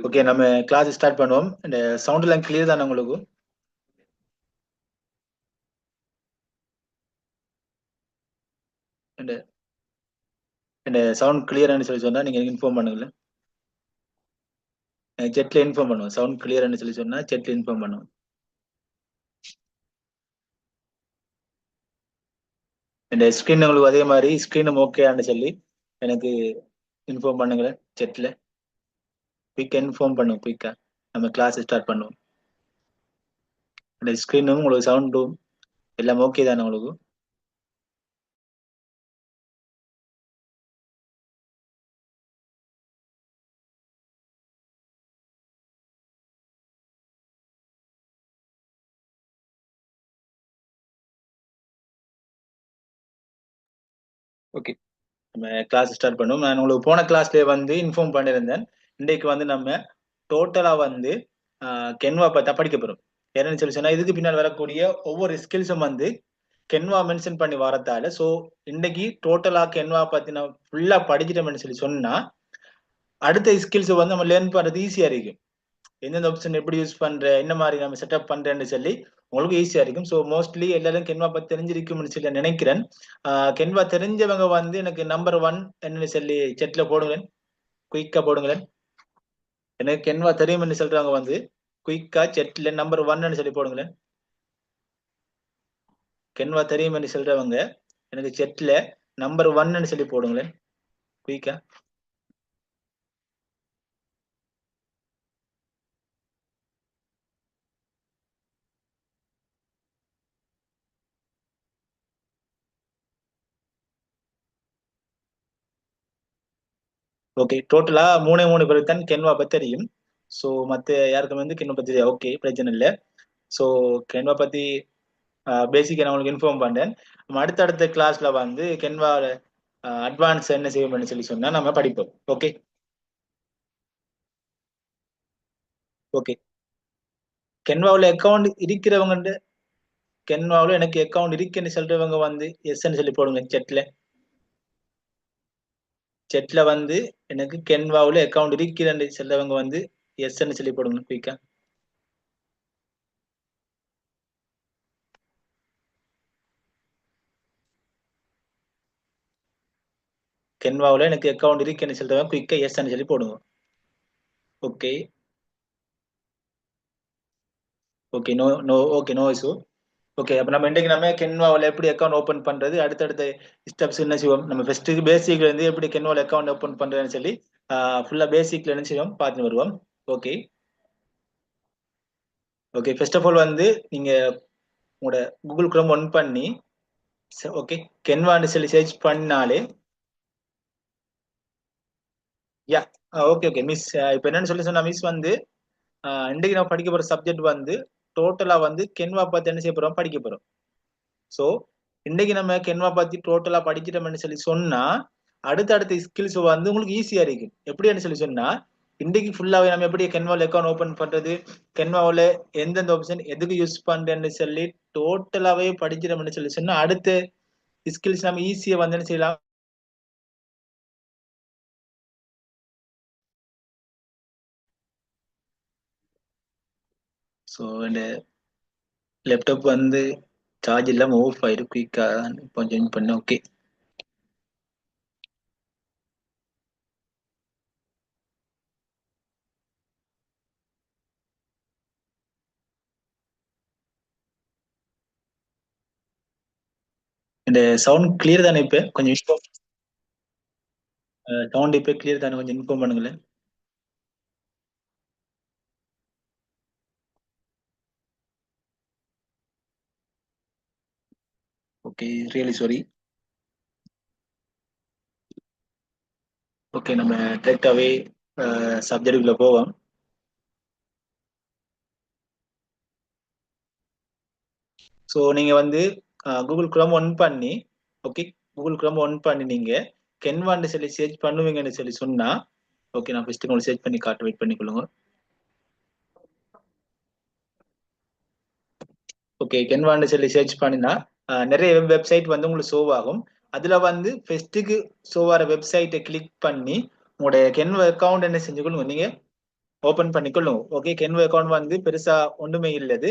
Okay, நம்ம class start பண்ணுவோம். இந்த சவுண்ட் எல்லாம் கிளியர் தானே உங்களுக்கு? இந்த இந்த சவுண்ட் கிளியர்னு சொல்லி சொன்னா நீங்க இன்ஃபார்ம் பண்ணுங்களேன். செட்ல இன்ஃபார்ம் பண்ணுவோம். சவுண்ட் கிளியர்னு சொல்லி சொன்னா செட்ல இன்ஃபார்ம் பண்ணுவோம். இந்த ஸ்கிரீன் உங்களுக்கு அதே மாதிரி ஸ்கிரீனும் ஓகேன்னு சொல்லி எனக்கு இன்ஃபார்ம் பண்ணுங்களேன் செட்ல. குயிக்கா இன்ஃபார்ம் பண்ணுவோம். குயிக்கா நம்ம கிளாஸ் ஸ்டார்ட் பண்ணுவோம். இந்த ஸ்கிரீனும் உங்களுக்கு சவுண்டும் எல்லாம் ஓகே தானே உங்களுக்கு? ஓகே, நம்ம கிளாஸ் ஸ்டார்ட் பண்ணுவோம். நான் உங்களுக்கு போன கிளாஸ்ல வந்து இன்ஃபார்ம் பண்ணியிருந்தேன். இன்றைக்கு வந்து நம்ம டோட்டலா வந்து கென்வா பத்தா படிக்க போறோம். என்னன்னு சொல்லி சொன்னா இதுக்கு பின்னால் வரக்கூடிய ஒவ்வொரு ஸ்கில்ஸும் வந்து கென்வா மென்ஷன் பண்ணி வரத்தால ஸோ இன்னைக்கு டோட்டலா கென்வா பத்தி நான் ஃபுல்லா படிச்சிட்டோம்னு சொல்லி சொன்னா அடுத்த ஸ்கில்ஸ் வந்து நம்ம லேர்ன் பண்றது ஈஸியா இருக்கும். எந்தெந்த ஆப்ஷன் எப்படி யூஸ் பண்ற, என்ன மாதிரி நம்ம செட்டப் பண்றேன்னு சொல்லி உங்களுக்கு ஈஸியா இருக்கும். ஸோ மோஸ்ட்லி எல்லாரும் கென்வா பத்தி தெரிஞ்சிருக்கும்னு சொல்லி நினைக்கிறேன். கென்வா தெரிஞ்சவங்க வந்து எனக்கு நம்பர் 1 என்னன்னு சொல்லி செட்ல போடுங்களேன். குயிக்கா போடுங்களேன். எனக்கு கென்வா தெரியும்னு சொல்றவங்க வந்து குயிக்கா செட்ல நம்பர் 1 சொல்லி போடுங்களேன். கென்வா தெரியும்னு சொல்றவங்க எனக்கு செட்ல நம்பர் 1 சொல்லி போடுங்களேன். குயிக்கா. ஓகே, டோட்டலா 3 பேருக்கு தான் கென்வா பத்தி தெரியும். ஸோ மத்த யாருக்கும் வந்து கென்வா பத்தி தெரியாது. ஓகே, பிரச்சனை இல்லை. ஸோ கென்வா பத்தி பேசிக்கா நான் உங்களுக்கு இன்ஃபார்ம் பண்றேன். நம்ம அடுத்தடுத்த கிளாஸ்ல வந்து கென்வா அட்வான்ஸ் என்ன செய்யணும்னு சொல்லி சொன்னா நம்ம படிப்போம். ஓகே. ஓகே, கென்வாவில் அக்கௌண்ட் இருக்கிறவங்க, கென்வாவில் எனக்கு அக்கௌண்ட் இருக்குன்னு சொல்றவங்க வந்து எஸ்ன்னு சொல்லி போடுங்க செட்ல. செட்ல வந்து எனக்கு கென்வாவில் அக்கௌண்ட் இருக்கிறன்னு சொல்றவங்க வந்து எஸ்ன்னு சொல்லி போடுங்க குயிக்கா. கென்வாவில் எனக்கு அக்கௌண்ட் இருக்குன்னு சொல்றவங்க குயிக்கா எஸ்ன்னு சொல்லி போடுங்க. Okay. Okay, no no, okay, no issue. Okay, அப்ப நம்ம இன்றைக்கு நம்ம கென்வாவில் எப்படி அக்கௌண்ட் ஓபன் பண்றது, அடுத்தடுத்த ஸ்டெப்ஸ் என்ன செய்வோம், நம்ம ஃபர்ஸ்ட் பேசிக்ல இருந்து எப்படி கென்வாவில் அக்கௌண்ட் ஓபன் பண்றதுன்னு சொல்லி ஃபுல்லா பேசிக்ல என்ன செய்வோம் பார்த்து வருவோம். Okay. Okay, first of all வந்து நீங்க உங்களோட கூகுள் குரோம் ஒன் பண்ணி ஓகே கென்வான்னு சொல்லி சர்ச் பண்ணாலே யா. ஓகே ஓகே மிஸ், இப்போ என்னன்னு சொல்லி சொன்னா மிஸ் வந்து இன்றைக்கு நம்ம படிக்க போற சப்ஜெக்ட் வந்து டோட்டலா வந்து கென்வா பத்தி என்ன செய்ய போறோம் படிக்க போறோம். ஸோ இன்னைக்கு நம்ம கென்வா பத்தி டோட்டலா படிச்சிட்டோம்னு சொல்லி சொன்னா அடுத்தடுத்த ஸ்கில்ஸ் வந்து உங்களுக்கு ஈஸியா இருக்கும். எப்படின்னு சொல்லி சொன்னா இன்னைக்கு ஃபுல்லாவே நம்ம எப்படி கென்வால அக்கௌண்ட் ஓபன் பண்றது, கென்வாவில் எந்தெந்த ஆப்ஷன் எதுக்கு யூஸ் பண்றேன்னு சொல்லி டோட்டலாவே படிச்சிட்டோம்னு சொல்லி சொன்னா அடுத்த ஸ்கில்ஸ் நம்ம ஈஸியா வந்து என்ன செய்யலாம். ஸோ இந்த லேப்டாப் வந்து சார்ஜ் இல்லாம ஆஃப் ஆயிரும். குயிக்கா இப்போ ஜாயின் பண்ண. ஓகே. இந்த சவுண்ட் கிளியர் தானே? இப்ப கொஞ்சம் இன்ஃபார்ம், சவுண்ட் இப்ப கிளியர் தானே? கொஞ்சம் இன்ஃபார்ம் பண்ணுங்களேன். Okay, really sorry. ஓகே, நம்ம டைரக்டாவே சப்ஜெக்டுக்குள்ள போவோம். ஸோ நீங்க வந்து கூகுள் குரோம் ஒன் பண்ணி ஓகே கூகுள் குரோம் ஒன் பண்ணி நீங்க கென்வான்னு சொல்லி சர்ச் பண்ணுவீங்கன்னு சொல்லி சொன்னா ஓகே நான் ஃபர்ஸ்ட் உங்களுக்கு சர்ச் பண்ணி காட்டு, வெயிட் பண்ணிக்கொள்ளுங்க. ஓகே, கென்வான்னு சொல்லி சர்ச் பண்ணினா நிறைய வெப்சைட் வந்து உங்களுக்கு ஷோ ஆகும். அதுல வந்து ஃபர்ஸ்ட்டுக்கு ஷோ ஆகிற வெப்சைட்டை கிளிக் பண்ணி உங்களுடைய கென்வா அக்கௌண்ட் என்ன செஞ்சுக்கொள்ளுங்க நீங்க ஓபன் பண்ணிக்கொள்ளுங்க. ஓகே, கென்வா அக்கௌண்ட் வந்து பெருசா ஒன்றுமே இல்லது.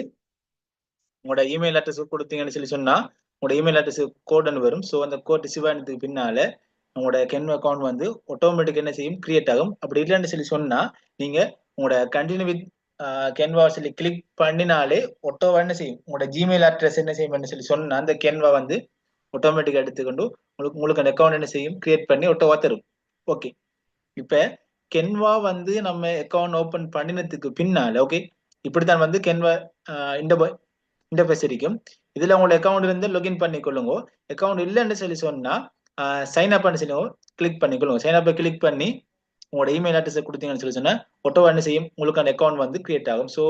உங்களோட இமெயில் அட்ரஸ் கொடுத்தீங்கன்னு சொன்னா உங்களோட இமெயில் அட்ரஸ் கோடுன்னு வரும். ஸோ அந்த கோட் ரிசீவ் ஆனதுக்கு பின்னால உங்களோட கென்வா அக்கௌண்ட் வந்து ஆட்டோமேட்டிக் என்ன செய்யும், கிரியேட் ஆகும். அப்படி இல்லைன்னு சொன்னா நீங்க உங்களோட கண்டினியூ வித் கென்வா சொல்லி கிளிக் பண்ணினாலே ஒட்டோவா என்ன செய்யும், உங்களோட ஜிமெயில் அட்ரஸ் என்ன செய்யும் சொன்னா அந்த கென்வா வந்து ஆட்டோமேட்டிக்கா எடுத்துக்கொண்டு உங்களுக்கு அந்த அக்கௌண்ட் என்ன செய்யும், கிரியேட் பண்ணி ஒட்டோவா தரும். ஓகே, இப்ப கென்வா வந்து நம்ம அக்கௌண்ட் ஓபன் பண்ணினதுக்கு பின்னால ஓகே, இப்படித்தான் வந்து கென்வா இன்டர்ஃபேஸ் இருக்கும். இதுல உங்களோட அக்கௌண்ட் இருந்து லாகின் பண்ணிக்கொள்ளுங்க. அக்கௌண்ட் இல்லைன்னு சொன்னா சைன் அப் சொல்லி கிளிக் பண்ணிக்கொள்ளுங்க. சைன் அப்பை கிளிக் பண்ணி உங்களோட இமெயில் அட்ரஸ் கொடுத்தீங்கன்னு சொன்னா ஒட்டோவா என்ன செய்யும், உங்களுக்கு அந்த அக்கௌண்ட் வந்து கிரியேட் ஆகும். So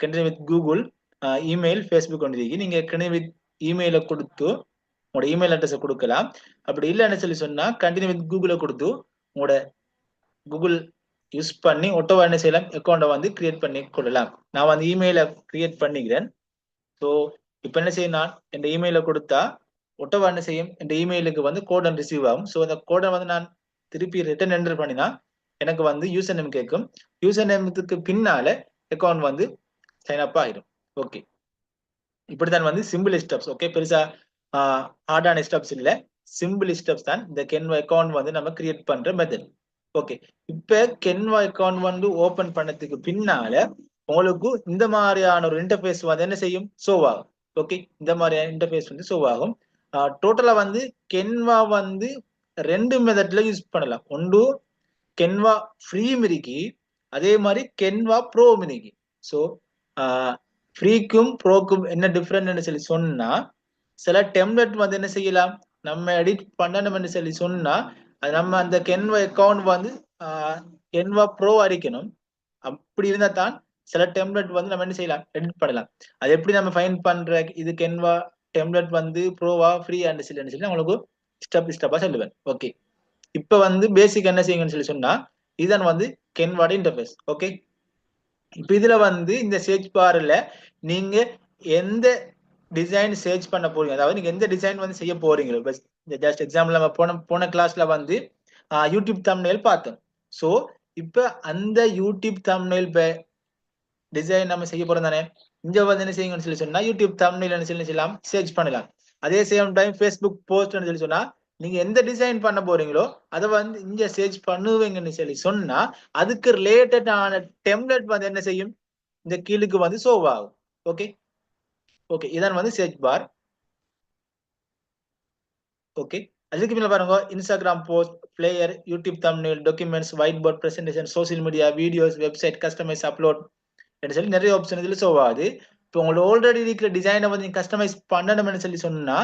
continue with Google, email, Facebook வந்து நீங்க கண்டினியூ வித் இமெயில கொடுத்து உங்களோட இமெயில் அட்ரஸ் கொடுக்கலாம். அப்படி இல்லைன்னு சொன்னா கண்டினியூ வித் கூகுளை கொடுத்து உங்களோட கூகுள் யூஸ் பண்ணி ஒட்டோவா என்ன செய்யலாம், அக்கௌண்ட்டை வந்து கிரியேட் பண்ணி கொள்ளலாம். நான் வந்து இமெயில கிரியேட் பண்ணிக்கிறேன். ஸோ இப்போ என்ன செய்யும், நான் இந்த இமெயில கொடுத்தா ஒட்டோவா என்ன செய்யும், இந்த இமெயிலுக்கு வந்து கோடன் ரிசீவ் ஆகும். ஸோ அந்த கோடை வந்து நான் திருப்பி ரிட்டர்ன் என்டர் பண்ணினா எனக்கு வந்து யூசர் நேம் கேட்கும். யூசர் நேமத்துக்கு பின்னால அக்கௌண்ட் வந்து சைன் அப் ஆயிடும். ஓகே, இப்படித்தான் வந்து சிம்பிள் ஸ்டெப்ஸ். ஓகே, பெருசா ஹார்டான ஸ்டெப்ஸ் இல்ல, சிம்பிள் ஸ்டெப்ஸ் தான் இந்த கென்வா அக்கௌண்ட் வந்து நம்ம கிரியேட் பண்ற மெத்தட். ஓகே, இப்ப கென்வா அக்கௌண்ட் வந்து ஓபன் பண்ணதுக்கு பின்னால உங்களுக்கு இந்த மாதிரியான ஒரு இன்டர்ஃபேஸ் வந்து என்ன செய்யும், ஷோ ஆகும். ஓகே, இந்த மாதிரியான இன்டர்ஃபேஸ் வந்து ஷோ ஆகும். டோட்டலா வந்து கென்வா வந்து ரெண்டு மெத்தட்ல யூஸ் பண்ணலாம். ஒன்று கென்வா ஃப்ரீ மிரிக்கி, அதே மாதிரி கென்வா ப்ரோ மிரிக்கி. ஸோ ஃப்ரீக்கும் ப்ரோக்கும் என்ன டிஃப்ரெண்ட் சொன்னா சில டெம்ப்ளேட் வந்து என்ன செய்யலாம், நம்ம எடிட் பண்ணணும் சொன்னா அது நம்ம அந்த கென்வா அக்கௌண்ட் வந்து கென்வா ப்ரோ அடிக்கணும். அப்படி இருந்தா தான் சில டெம்ப்ளேட் வந்து நம்ம என்ன செய்யலாம், எடிட் பண்ணலாம். அது எப்படி நம்ம ஃபைன் பண்ற, இது கென்வா டெம்ப்ளேட் வந்து ப்ரோவா ஃப்ரீ சொல்லி உங்களுக்கு ஸ்டெப் ஸ்டெப்பா சொல்லுவேன். ஓகே, இப்ப வந்து பேசிக் என்ன செய்யுங்கன்னு சொன்னா இதுதான் வந்து கென்வாட இன்டர்ஃபேஸ். ஓகே, இப்ப இதுல வந்து இந்த சர்ச் பார்ல நீங்க எந்த டிசைன் சர்ச் பண்ண போறீங்க, அதாவது நீங்க எந்த டிசைன் வந்து செய்ய போறீங்களோ, இந்த ஜஸ்ட் எக்ஸாம்பிள் நம்ம போன கிளாஸ்ல வந்து யூடியூப் தம்ப்நெயில் பார்த்தோம். சோ இப்ப அந்த யூடியூப் தம்ப்நெயில் டிசைன் நம்ம செய்ய போறோம் தானே, இங்க வந்து என்ன செய்யுங்கன்னு சொன்னா யூடியூப் தம்ப்நெயில் என்ன செய்யலாம், சர்ச் பண்ணலாம். அதே சேம் டைம் ஃபேஸ்புக் போஸ்ட் சொன்னா நீங்க எந்த டிசைன் பண்ண போறீங்களோ அதை வந்து இங்க சர்ச் பண்ணுவீங்கன்னு சொன்னா அதுக்கு ரிலேட்டடான டெம்ப்ளேட் வந்து என்ன செய்யும், இந்த கீழுக்கு வந்து ஷோ ஆகும். ஓகே, ஓகே, இதான் வந்து சர்ச் பார். ஓகே, அதுக்கு மேல பாருங்க, Instagram post, player, YouTube thumbnail, documents, white board presentation, social media, videos, website, customise, upload சொல்லி நிறைய ஆப்ஷன் இதுல ஷோ ஆகுது. இப்போ உங்களோட ஆல்ரெடி இருக்கிற டிசைனை வந்து நீங்க கஸ்டமைஸ் பண்ணணும்னு சொன்னா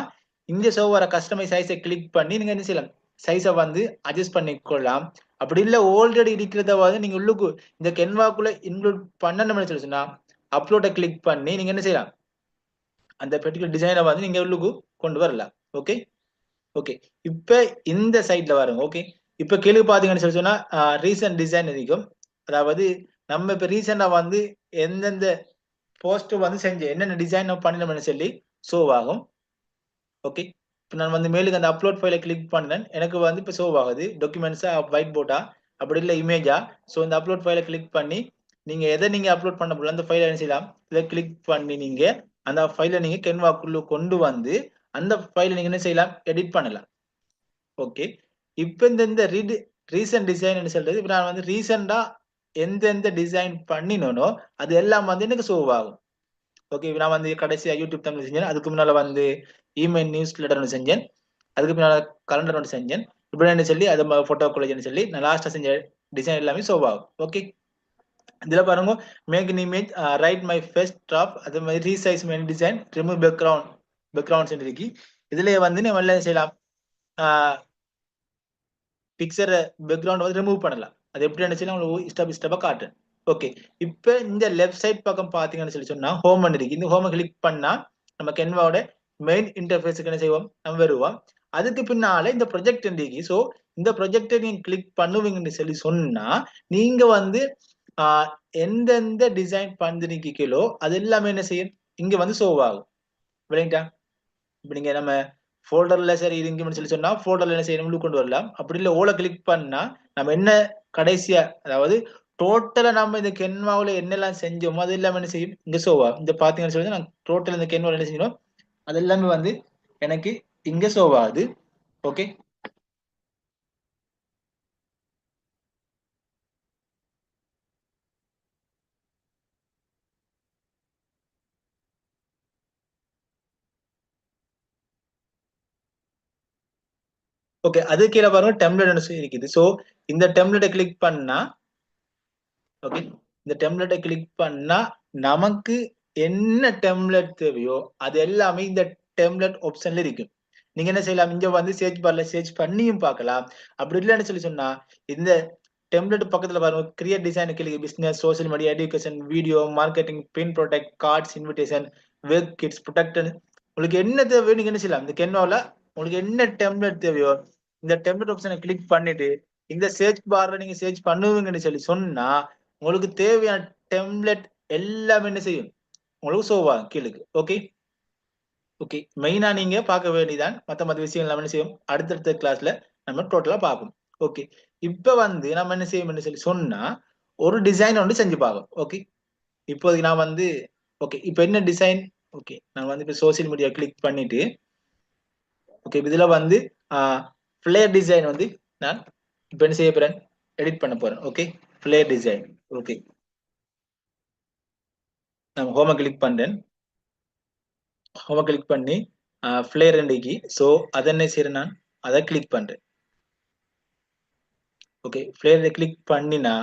இங்க ஷோ வர கஸ்டமைஸ் சைஸை கிளிக் பண்ணி நீங்க என்ன செய்யலாம், சைஸை வந்து அட்ஜஸ்ட் பண்ணிக்கொள்ளலாம். அப்படி இல்ல ஆல்ரெடி இருக்கிறத வந்து நீங்க உள்ளுக்கு இந்த கென்வாக்குள்ள இன்க்ளூட் பண்ணணும்னு சொன்னா அப்லோட கிளிக் பண்ணி நீங்க என்ன செய்யலாம், அந்த பெர்டிகுலர் டிசைனை வந்து நீங்க உள்ளுக்கு கொண்டு வரலாம். ஓகே, ஓகே, இப்ப இந்த சைட்ல வருங்க. ஓகே, இப்ப கீழே பாத்தீங்கன்னு சொன்னா ரீசன்ட் டிசைன் இருக்கும். அதாவது நம்ம இப்ப ரீசெண்டா வந்து எந்தெந்த போஸ்ட் வந்து செஞ்சு என்னென்ன டிசைன் பண்ணணும்னு சொல்லி ஷோ ஆகும். ஓகே, இப்போ நான் வந்து மேலுக்கு அந்த அப்லோட் ஃபைலை கிளிக் பண்ணேன், எனக்கு வந்து இப்போ ஷோ ஆகுது டாக்குமெண்ட்ஸா, ஒயிட் போர்டா, அப்படி இல்லை இமேஜா. ஸோ இந்த அப்லோட் ஃபைலை கிளிக் பண்ணி நீங்க எதை நீங்க அப்லோட் பண்ண போல அந்த ஃபைலை என்ன செய்யலாம், இதை கிளிக் பண்ணி நீங்க அந்த ஃபைலை நீங்க கென்வாக்குள்ள கொண்டு வந்து அந்த ஃபைலை நீங்க என்ன செய்யலாம், எடிட் பண்ணலாம். ஓகே, இப்போ இந்த ரீசன்ட் டிசைன் சொல்றது, இப்போ நான் வந்து ரீசெண்டா எந்தெந்த டிசைன் பண்ணினோ அது எல்லாம் வந்து எனக்கு ஷோ ஆகும். ஓகே, நான் வந்து கடைசியா யூடியூப் தமிழ் செஞ்சேன், அதுக்கு முன்னால வந்து இமெயில் நியூஸ் லெட்டர் ஒன்று செஞ்சேன், அதுக்கு பின்னால கலண்டர் ஒன்று செஞ்சேன், இப்படி சொல்லி அது போட்டோ காலேஜ்னு சொல்லி நான் லாஸ்டா செஞ்ச டிசைன் எல்லாமே ஷோ ஆகும். ஓகே, இதுல பாருங்க, make an image, write my first draft, அதே மாதிரி resize many design, remove background இருக்கு. இதுலயே வந்து நம்ம எல்லாம் செய்யலாம், பிக்சர் பேக்ரவுண்ட் வந்து ரிமூவ் பண்ணலாம். அது எப்படி நினைச்சுன்னா உங்களுக்கு ஸ்டெப் ஸ்டெப்பா காட்டுறேன். ஓகே, இப்ப இந்த லெஃப்ட் சைட் பக்கம் பாத்தீங்கன்னு சொன்னா ஹோம் இருக்கு. இந்த ஹோமை கிளிக் பண்ணா நம்ம கென்வாவோட மெயின் இன்டர்ஃபேஸுக்கு என்ன செய்வோம், நம்ம வருவோம். அதுக்கு பின்னால இந்த ப்ரொஜெக்ட் இருக்கு. ஸோ இந்த ப்ரொஜெக்டை நீங்க கிளிக் பண்ணுவீங்கன்னு சொன்னா நீங்க வந்து எந்தெந்த டிசைன் பண்ணிருக்கீங்களோ அது எல்லாமே என்ன செய்யும், இங்க வந்து ஷோ ஆகும். விளையாட்டா, இப்ப நீங்க நம்ம ஃபோல்டர்ல சரி இருக்குன்னு சொன்னா ஃபோல்டர்ல என்ன செய்யணும், கொண்டு வரலாம். அப்படி இல்லை ஓலை கிளிக் பண்ணா நம்ம என்ன கடைசியா, அதாவது டோட்டலா நம்ம இந்த கென்வாவுல என்னெல்லாம் செஞ்சோமோ அது எல்லாமே என்ன செய்யும் இங்க சோவா இந்த பாத்தீங்கன்னு சொல்லி நான் டோட்டல் இந்த கென்வால என்ன செஞ்சோம் அது எல்லாமே வந்து எனக்கு இங்க சோவா ஆகுது. ஓகே. ஓகே, அது கீழே பாருங்க டெம்ப்ளேட் இருக்குது. சோ இந்த டெம்ப்ளேட்டை கிளிக் பண்ணா, ஓகே, இந்த டெம்ப்ளேட்டை கிளிக் பண்ணா நமக்கு என்ன டெம்ப்ளேட் தேவையோ அது எல்லாமே இந்த டெம்ப்ளேட் ஆப்ஷன்ல இருக்கும். நீங்க என்ன செய்யலாம், இங்க வந்து சர்ச் பார்ல சர்ச் பண்ணியும் பார்க்கலாம். அப்படி இல்லைன்னு சொல்லி சொன்னா இந்த டெம்ப்ளேட் பக்கத்துல பாருங்க create design click business social media education video marketing print product cards invitation web kids product உங்களுக்கு என்ன தேவையோ நீங்க என்ன செய்யலாம் இந்த கென்வால உங்களுக்கு என்ன டெம்ப்ளேட் தேவையோ இந்த டெம்ப்ளேட் ஆப்ஷனை கிளிக் பண்ணிட்டு இந்த சர்ச் பார்ல நீங்க சர்ச் பண்ணுவீங்கன்னு சொல்லி சொன்னா உங்களுக்கு தேவையான டெம்ப்ளேட் எல்லாமே என்ன செய்யும் உங்களுக்கு சோவா கீழுக்கு. ஓகே. ஓகே, மெயினா நீங்க பார்க்க வேண்டியதான். மத்த விஷயம் எல்லாம் என்ன செய்யும் அடுத்தடுத்த கிளாஸ்ல நம்ம டோட்டலா பார்ப்போம். ஓகே. இப்ப வந்து நம்ம என்ன செய்யணும்னு சொல்லி சொன்னா ஒரு டிசைன் ஒன்று செஞ்சு பார்ப்போம். ஓகே. இப்போதைக்கு நான் வந்து ஓகே இப்ப என்ன டிசைன். ஓகே, நான் வந்து இப்ப சோசியல் மீடியா கிளிக் பண்ணிட்டு ஓகே இதுல வந்து ஃபிளேர் டிசைன் வந்து நான் இப்ப என்ன செய்ய போறேன் எடிட் பண்ண போறேன். Okay, flare design. ஓகே, நான் ஹோம கிளிக் பண்றேன். ஹோம கிளிக் பண்ணி ஃபிளேர் இண்டிக்கு சோ அதை என்ன செய்யறேன் நான் அதை கிளிக் பண்றேன். ஓகே, ஃபிளேர் கிளிக் பண்ணினா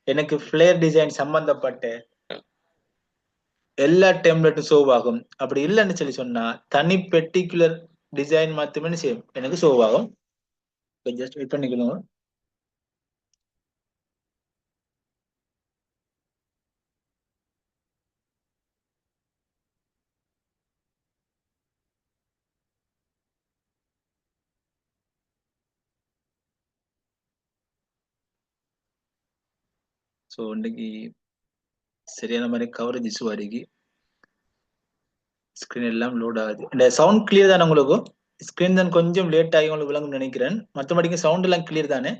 எனக்கு ஃபிளேர் டிசைன் சம்பந்தப்பட்ட எல்லா டெம்ப்ளேட்டும் ஷோ ஆகும். அப்படி இல்லைன்னு சொல்லி சொன்னா தனி பெர்டிகுலர் டிசைன் மட்டுமே செய்யும் எனக்கு ஷோ ஆகும். ஜஸ்ட் வெயிட் பண்ணிக்கணும். ஸோ இன்னைக்கு சரியான மாதிரி கவரேஜ் இஷ்யூ இருக்கு. ஸ்கிரீன் எல்லாம் லோட் ஆகுது. இந்த சவுண்ட் கிளியர் தானே உங்களுக்கு? ஸ்கிரீன் தான் கொஞ்சம் லேட் ஆகி உங்களுக்கு விளங்கும்னு நினைக்கிறேன். மற்றபடிக்கு சவுண்ட் எல்லாம் கிளியர் தானே?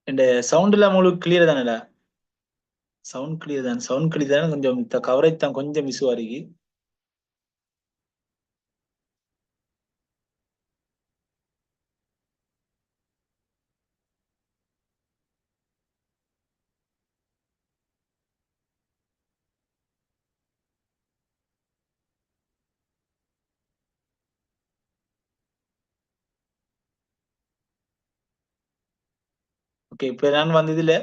இந்த சவுண்ட் எல்லாம் உங்களுக்கு கிளியர் தானே? சவுண்ட் கிளியர் தான், சவுண்ட் கிளியர் தானே, கொஞ்சம் கவரேஜ் தான் கொஞ்சம் இஷ்யூ இருக்கு. ஓகே, இப்போ நான் வந்து இதுல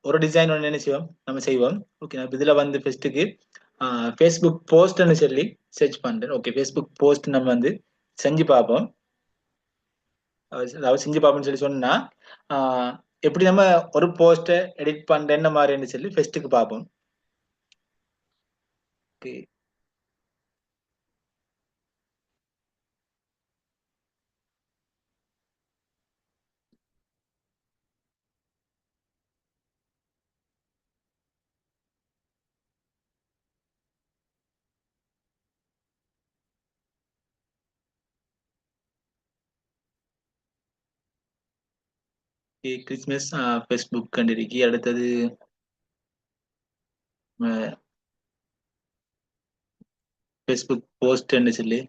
ஒரு டிசைன் ஒன்று என்ன செய்வோம் நம்ம செய்வோம். ஓகே, நான் இப்ப இதுல வந்து ஃபர்ஸ்ட்டுக்கு ஃபேஸ்புக் போஸ்ட்னு சொல்லி சர்ச் பண்றேன். ஓகே, ஃபேஸ்புக் போஸ்ட் நம்ம வந்து செஞ்சு பார்ப்போம். அதாவது செஞ்சு பார்ப்போம்னு சொல்லி சொன்னா ஆஹ் எப்படி நம்ம ஒரு போஸ்ட்டை எடிட் பண்ற என்ன மாதிரின்னு சொல்லி ஃபர்ஸ்ட்டுக்கு பார்ப்போம். ஓகே. கிறிஸ்மஸ் ஃபேஸ்புக் கண்டிருக்கு. அடுத்தது ஃபேஸ்புக் போஸ்ட்னு சொல்லி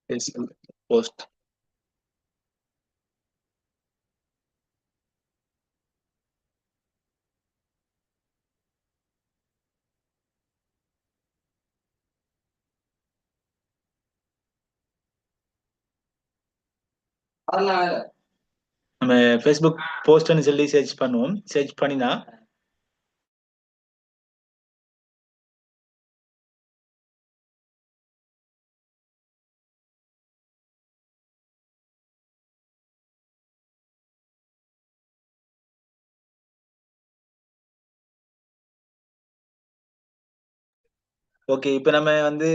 ஃபேஸ்புக் போஸ்ட். நம்ம ஃபேஸ்புக் போஸ்ட்னு சொல்லி சர்ச் பண்ணுவோம். சர்ச் பண்ணினா ஓகே இப்போ நம்ம வந்து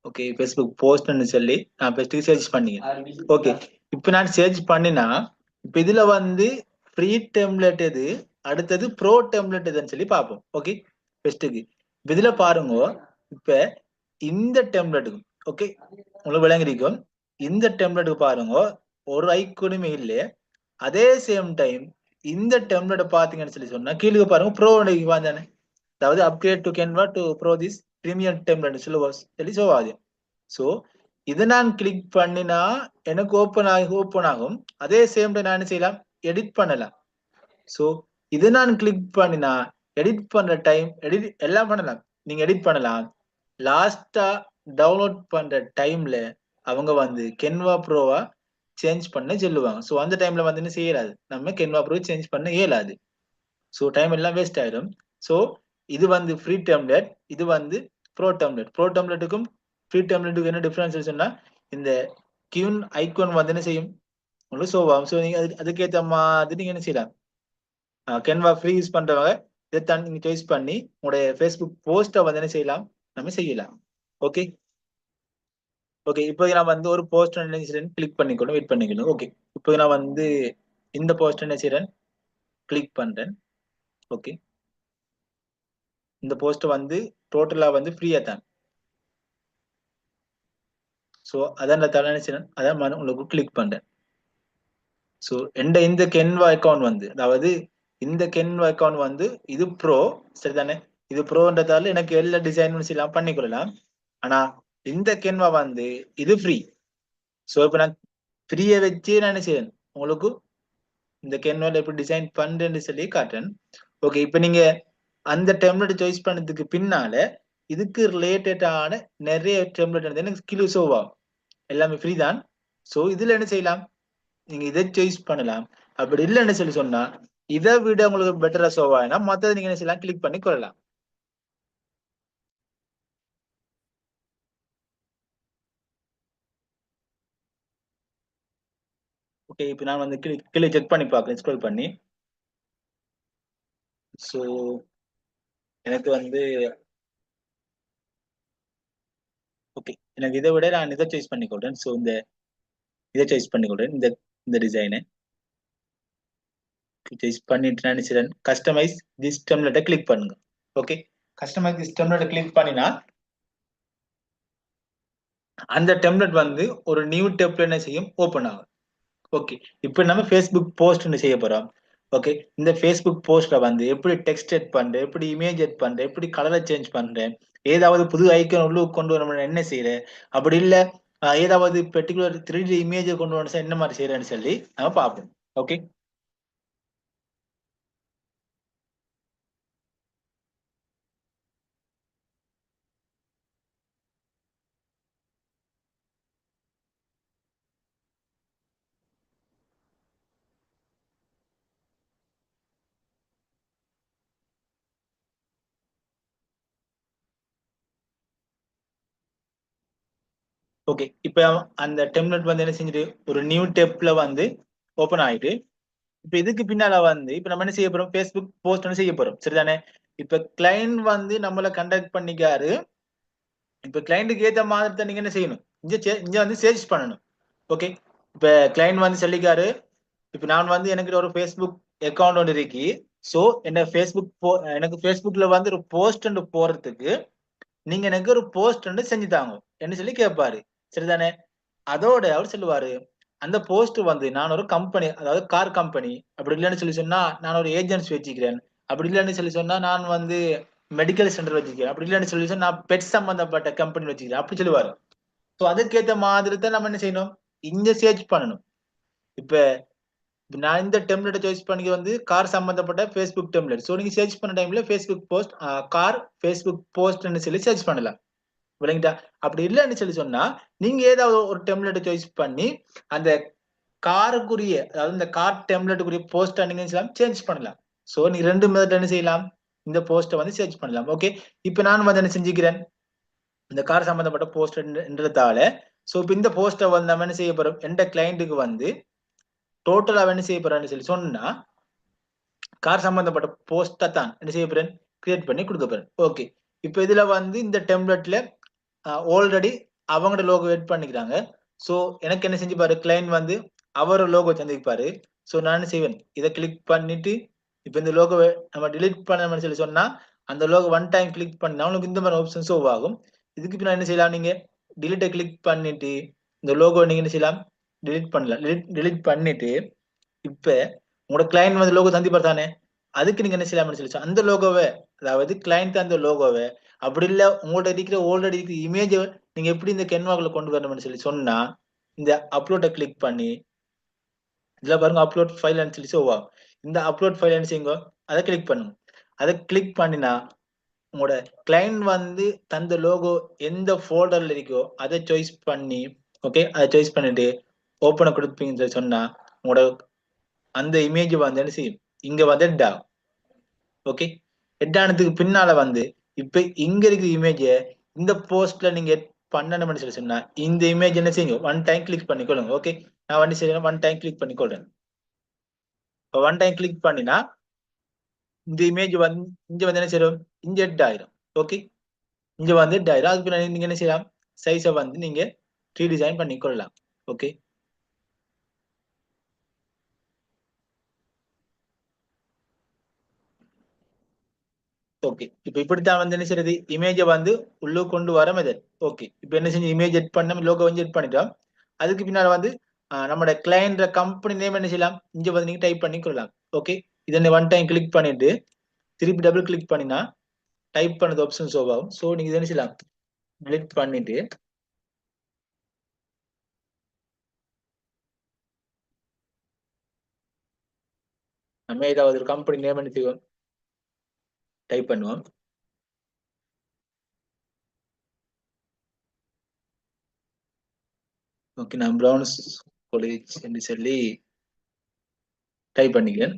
ஓகே ஃபேஸ்புக் போஸ்ட்னு சொல்லி நான் ஃபர்ஸ்ட் சர்ச் பண்ணீங்க. ஓகே இப்போ நான் சர்ச் பண்ணினா இப்போ இதுல வந்து ஃப்ரீ டெம்ப்ளேட் எது, அடுத்தது ப்ரோ டெம்ப்ளேட் எதுன்னு சொல்லி பார்ப்போம். ஓகே ஃபர்ஸ்ட்டுக்கு இதுல பாருங்க. இப்ப இந்த டெம்ப்ளேட்டுக்கு ஓகே உங்களுக்கு விளங்கிருக்கும். இந்த டெம்ப்ளேட்டுக்கு பாருங்க ஒரு ஐக்கோனுமே இல்லை. அதே சேம் டைம் இந்த டெம்ப்ளேட் பாத்தீங்கன்னு சொல்லி சொன்னா கீழே பாருங்க ப்ரோ தானே, அதாவது upgrade to Canva to bro this premium template சொல்லி சோவாது. சோ இதை நான் கிளிக் பண்ணினா எனக்கு ஓப்பன் ஆகும். அதே சேம் டைம் நான் என்ன செய்யலாம், எடிட் பண்ணலாம். சோ இதை நான் கிளிக் பண்ணினா எடிட் பண்ற டைம் எடிட் எல்லாம் பண்ணலாம். நீங்க எடிட் பண்ணலாம். லாஸ்டா டவுன்லோட் பண்ற டைம்ல அவங்க வந்து கென்வா ப்ரோவா சேஞ்ச் பண்ண சொல்லுவாங்க. சோ அந்த டைம்ல வந்து என்ன செய்யலாது, நம்ம கென்வா ப்ரோ சேஞ்ச் பண்ண இயலாது. சோ டைம் எல்லாம் வேஸ்ட் ஆயிடும். சோ இது வந்து ஃப்ரீ டெம்ப்ளேட், இது வந்து ப்ரோ டெம்ப்ளேட். ப்ரோ டெம்ப்ளேட்டுக்கும் ஃப்ரீ டெம்ப்ளேட்டுக்கும் என்ன டிஃபரன்ஸ் சொன்னா இந்த கியூன் ஐகான் வந்து என்ன செய்யும் உங்களுக்கு ஷோ ஆகும். ஸோ நீங்க அதுக்கேற்ற மாதிரி நீங்க என்ன செய்யலாம், கேன்வா ஃப்ரீ யூஸ் பண்றவங்க இதைத்தான் நீங்க சாய்ஸ் பண்ணி உங்களுடைய ஃபேஸ்புக் போஸ்ட்டை வந்து என்ன செய்யலாம், நம்ம செய்யலாம். ஓகே ஓகே இப்போ நான் வந்து ஒரு போஸ்ட் என்ன செய்யறேன் கிளிக் பண்ணிக்கணும், வெயிட் பண்ணிக்கணும். ஓகே இப்போ நான் வந்து இந்த போஸ்ட் என்ன செய்யறேன் கிளிக் பண்றேன். ஓகே இந்த போஸ்ட் வந்து டோட்டலா வந்து ஃப்ரீயா தான். ஸோ அதான் நான் தலை நினைச்சேன், அதான் உங்களுக்கு கிளிக் பண்றேன். ஸோ இந்த கென்வா அக்கௌண்ட் வந்து, அதாவது இந்த கென்வா அக்கௌண்ட் வந்து இது ப்ரோ சரிதானே, இது ப்ரோன்றதால எனக்கு எல்லா டிசைனும் எல்லாம் பண்ணிக்கொள்ளலாம். ஆனா இந்த கென்வா வந்து இது ஃப்ரீ. ஸோ இப்போ நான் ஃப்ரீயை வச்சு நான் என்ன செய்யறேன் உங்களுக்கு இந்த கென்வால எப்படி டிசைன் பண்றேன்னு சொல்லி காட்டுறேன். ஓகே இப்போ நீங்க அந்த டெம்ப்ளேட் சாய்ஸ் பண்ணதுக்கு பின்னால இதுக்கு ரிலேட்டடான நிறைய டெம்ப்ளேட் எனக்கு ஸ்கில் ஷோ ஆகும். எல்லாமே ஃப்ரீ தான். ஸோ இதுல என்ன செய்யலாம், நீங்க இதை சாய்ஸ் பண்ணலாம். அப்படி இல்லைன்னு சொல்லி சொன்னா இதை விட உங்களுக்கு பெட்டரா ஷோ ஆகுனா மத்ததை நீங்க என்ன செய்யலாம் கிளிக் பண்ணி கொள்ளலாம். ஓகே இப்போ நான் வந்து கீழே செக் பண்ணி பார்க்கறேன் ஸ்க்ரோல் பண்ணி. ஸோ எனக்கு வந்து ஓகே எனக்கு இதை விட நான் இதை சாய்ஸ் பண்ணிக்கொள்றேன். ஸோ இதை சாய்ஸ் பண்ணிக்கொள்றேன். இந்த டிசைனை சாய்ஸ் பண்ணிட்டு நான் நினைச்சிடறேன் கஸ்டமைஸ் திஸ் டெம்ப்ளேட்டை கிளிக் பண்ணுங்க. ஓகே கஸ்டமைஸ் திஸ் டெம்ப்ளேட்டை கிளிக் பண்ணினா அந்த டெம்ப்ளேட் வந்து ஒரு நியூ டெம்ப்ளேட் செய்யும் ஓப்பன் ஆகும். ஓகே இப்போ நம்ம ஃபேஸ்புக் போஸ்ட் செய்ய போறோம். ஓகே இந்த ஃபேஸ்புக் போஸ்ட்ல வந்து எப்படி டெக்ஸ்ட் எட் பண்றேன், எப்படி இமேஜ் எட் பண்றேன், எப்படி கலரை சேஞ்ச் பண்றேன், ஏதாவது புது ஐக்கன் உள்ள கொண்டு வர என்ன செய்யறேன், அப்படி இல்ல ஏதாவது பெர்டிகுலர் 3D இமேஜ் கொண்டு வந்து என்ன மாதிரி செய்யறேன்னு சொல்லி நம்ம பார்ப்போம். ஓகே ஓகே இப்போ அந்த டெம்ப்ளேட் வந்து என்ன செஞ்சுட்டு ஒரு நியூ டெப்ல வந்து ஓபன் ஆயிட்டு இப்ப இதுக்கு பின்னால வந்து இப்ப நம்ம என்ன செய்ய போறோம், ஃபேஸ்புக் போஸ்ட் செய்ய போறோம் சரிதானே. இப்ப கிளைண்ட் வந்து நம்மள கண்டக்ட் பண்ணிக்காரு. இப்ப கிளைண்ட்டுக்கு ஏத்த மாதிரி தான் நீங்க என்ன செய்யணும், இங்க வந்து சேல்ஸ் பண்ணணும். ஓகே இப்ப கிளைண்ட் வந்து சொல்லிக்காரு, இப்ப நான் வந்து எனக்கு ஒரு ஃபேஸ்புக் அக்கௌண்ட் ஒன்று இருக்கு. சோ என்ன எனக்கு ஃபேஸ்புக்ல வந்து ஒரு போஸ்ட் போறதுக்கு நீங்க எனக்கு ஒரு போஸ்ட் செஞ்சு தாங்க என்ன சொல்லி கேட்பாரு சரிதானே. அதோட அவர் சொல்லுவாரு அந்த போஸ்ட் வந்து நான் ஒரு கம்பெனி, அதாவது கார் கம்பெனி, அப்படி இல்லைன்னு சொல்லி சொன்னா நான் ஒரு ஏஜென்சி வச்சுக்கிறேன், அப்படி இல்லைன்னு சொல்லி சொன்னா நான் வந்து மெடிக்கல் சென்டர் வச்சுக்கிறேன், அப்படி இல்லைன்னு சொல்லி சொன்னா நான் பெட் சம்பந்தப்பட்ட கம்பெனி வச்சுக்கிறேன் அப்படி சொல்லுவாரு. ஸோ அதுக்கேற்ற மாதிரி தான் நம்ம என்ன செய்யணும், இங்க சர்ச் பண்ணணும். இப்ப நான் இந்த டெம்ப்ளேட்டை சாய்ஸ் பண்ணி வந்து கார் சம்பந்தப்பட்ட ஃபேஸ்புக் டெம்ப்ளேட். ஸோ நீங்க சர்ச் பண்ண டைம்ல ஃபேஸ்புக் போஸ்ட் கார் ஃபேஸ்புக் போஸ்ட்னு சொல்லி சர்ச் பண்ணலாம். விளங்கிட்டா. அப்படி இல்லைன்னு சொல்லி சொன்னா நீங்க ஏதாவது ஒரு டெம்ப்ளேட்டை சாய்ஸ் பண்ணி அந்த காருக்குரிய, அதாவது இந்த கார் டெம்ப்ளேட்டுக்குரிய போஸ்ட் நீங்க சேஞ்ச் பண்ணலாம். சோ நீங்க ரெண்டு மெத்தட் என்ன செய்யலாம், இந்த போஸ்ட்டை வந்து சேஞ்ச் பண்ணலாம். ஓகே இப்போ நான் வந்து என்ன செஞ்சுக்கிறேன், இந்த கார் சம்பந்தப்பட்ட போஸ்ட்ன்றதால சோ இப்போ இந்த போஸ்ட்டை வந்து நம்ம என்ன செய்ய போறோம், எந்த கிளைண்ட்டுக்கு வந்து டோட்டலா என்ன செய்ய போறேன்னு சொல்லி சொன்னா கார் சம்பந்தப்பட்ட போஸ்ட்டை தான் என்ன செய்ய போறேன் கிரியேட் பண்ணி கொடுக்க போறேன். ஓகே இப்போ இதுல வந்து இந்த டெம்ப்ளேட்ல ஆல்ரெடி அவங்களோட லோகோ எட் பண்ணிக்கிறாங்க. சோ எனக்கு என்ன செஞ்சு பாரு, கிளைண்ட் வந்து அவர் லோகோ தந்திருப்பாரு. சோ நான் என்ன செய்வேன், இதை கிளிக் பண்ணிட்டு இப்ப இந்த லோகோவை நம்ம delete பண்ணணும்னு சொல்லி சொன்னா அந்த லோகோ ஒன் டைம் கிளிக் பண்ணா உங்களுக்கு இந்த மாதிரி ஆப்ஷன் ஷோ ஆகும். இதுக்கு பின்னாடி என்ன செய்யலாம், நீங்க delete கிளிக் பண்ணிட்டு இந்த லோகோ நீங்க என்ன செய்யலாம், delete பண்ணலாம். delete பண்ணிட்டு இப்ப உங்களோட கிளைண்ட் வந்து லோகோ தந்திப்பார் தானே, அதுக்கு நீங்க என்ன செய்யலாம்னு சொல்லி அந்த லோகோவை, அதாவது கிளைண்ட் அந்த லோகோவை அப்படி இல்ல உங்கள்ட்ட இருக்கிற ஆல்ரெடி இருக்கிற இமேஜை நீங்க எப்படி இந்த கென்வாக்குள்ள கொண்டு வரணும்னு சொல்லி சொன்னா இந்த அப்லோட கிளிக் பண்ணி இதுல பாருங்க அப்லோட் ஃபைல் சொல்லி ஷோவா, இந்த அப்லோட் ஃபைல் செய்யுங்க, அதை கிளிக் பண்ணுங்க. அதை கிளிக் பண்ணினா உங்களோட கிளைண்ட் வந்து தந்த லோகோ எந்த ஃபோல்டர்ல இருக்கோ அதை சாய்ஸ் பண்ணி ஓகே, அதை சாய்ஸ் பண்ணிட்டு ஓப்பனை கொடுப்பீங்கன்னு சொல்லி சொன்னா உங்களோட அந்த இமேஜ் வந்து என்ன செய்யும், இங்க வந்து ஹெட் ஆகும். ஓகே, ஹெட் ஆனதுக்கு பின்னால வந்து இப்ப இங்க இருக்கிற இமேஜ இந்த போஸ்ட்ல நீங்க பண்ணணும்னு சொல்லி சொன்னா இந்த இமேஜ் என்ன செய்யுங்க, ஒன் டைம் கிளிக் பண்ணிக்கொள்ளுங்க. ஓகே, நான் வந்து செய்யணும், ஒன் டைம் கிளிக் பண்ணிக்கொள்றேன். ஒன் டைம் கிளிக் பண்ணினா இந்த இமேஜ் வந்து இங்க வந்து என்ன செய்யும், இங்க ஹெட் ஆயிரும். ஓகே, இங்க வந்து ஹெட் ஆயிரும். அதுக்கு பின்னாடி நீங்க என்ன செய்யலாம், சைஸை வந்து நீங்க ரீடிசைன் பண்ணிக்கொள்ளலாம். ஓகே, ஓகே, இப்ப இப்படித்தான் வந்து என்ன செய்யறது, இமேஜ வந்து உள்ள கொண்டு வர மெத்தட். ஓகே, இப்ப என்ன செஞ்சு இமேஜ் எட் பண்ண லோகோ வந்து எட் பண்ணிட்டோம். அதுக்கு பின்னால வந்து நம்மளோட கிளைண்ட் கம்பெனி நேம் என்ன செய்யலாம், இங்க வந்து நீங்க டைப் பண்ணி கொள்ளலாம். ஓகே, இதை ஒன் டைம் கிளிக் பண்ணிட்டு திருப்பி டபுள் கிளிக் பண்ணினா டைப் பண்ணது ஆப்ஷன் ஷோ ஆகும். சோ நீங்க இதை என்ன செய்யலாம், கிளிக் பண்ணிட்டு நம்ம ஏதாவது ஒரு கம்பெனி நேம் என்ன செய்வோம், டைப் பண்ணுவோம். ஓகே, நான் ப்ரௌன்ஸ் காலேஜ் என்று சொல்லி டைப் பண்ணிக்கிறேன்.